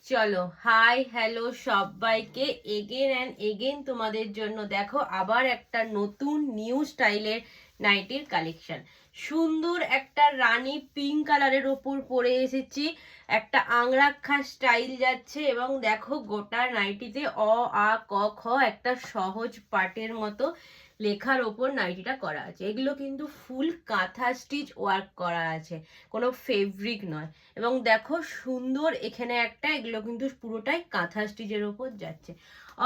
চলো hi hello সবাইকে again and again তোমাদের জন্য দেখো আবার একটা নতুন নিউ স্টাইলের নাইটির কালেকশন। সুন্দর একটা রানী পিঙ্ক কালারের ওপর পরে এসেছি, একটা আংরাক্ষা স্টাইল যাচ্ছে এবং দেখো গোটা নাইটিতে অ আ ক খ একটা সহজ পাটের মতো লেখার ওপর নাইটিটা করা আছে। এগুলো কিন্তু ফুল কাঁথা স্টিচ ওয়ার্ক করা আছে, কোনো ফেব্রিক নয়। এবং দেখো সুন্দর এখানে একটা, এগুলো কিন্তু পুরোটাই কাঁথা স্টিচের ওপর যাচ্ছে।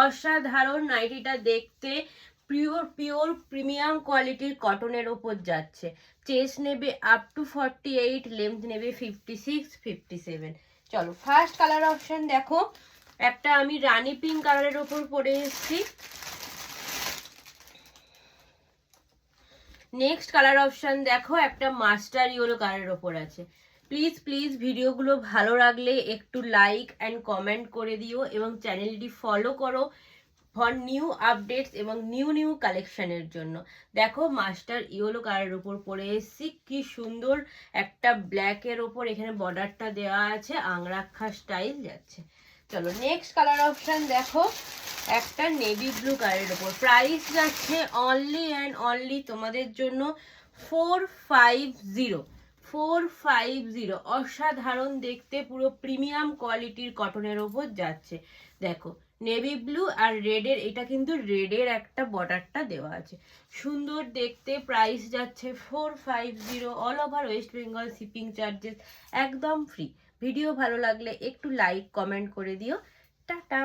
অসাধারণ নাইটিটা দেখতে, পিওর পিওর প্রিমিয়াম কোয়ালিটির কটনের ওপর যাচ্ছে। চেস্ট নেবে আপ টু 48, লেন্থ নেবে 56, 57। চলো ফার্স্ট কালার অপশন দেখো, একটা আমি রানী পিঙ্ক কালারের ওপর পরে এসেছি। নেক্সট কালার অপশন দেখো, একটা মাস্টার ইয়েলো কালারের ওপর আছে। প্লিজ প্লিজ ভিডিওগুলো ভালো লাগলে একটু লাইক অ্যান্ড কমেন্ট করে দিও এবং চ্যানেলটি ফলো করো ফর নিউ আপডেটস এবং নিউ কালেকশনের জন্য। দেখো মাস্টার ইয়েলো কালারের উপর পরে এসেছি, কি সুন্দর একটা ব্ল্যাকের ওপর এখানে বর্ডারটা দেওয়া আছে, আংরাক্ষা স্টাইল যাচ্ছে। চলো নেক্সট কালার অপশন দেখো, একটা নেভি ব্লু কালারের ওপর। প্রাইস যাচ্ছে অনলি অ্যান্ড অনলি তোমাদের জন্য 450। 450 অসাধারণ দেখতে, পুরো প্রিমিয়াম কোয়ালিটির কটনের ওপর যাচ্ছে। দেখো নেভি ব্লু আর রেডের, এটা কিন্তু রেডের একটা বর্ডারটা দেওয়া আছে, সুন্দর দেখতে। প্রাইস যাচ্ছে 450, all over West Bengal shipping charges একদম ফ্রি। ভিডিও ভালো লাগলে একটু লাইক কমেন্ট করে দিও। টাটা।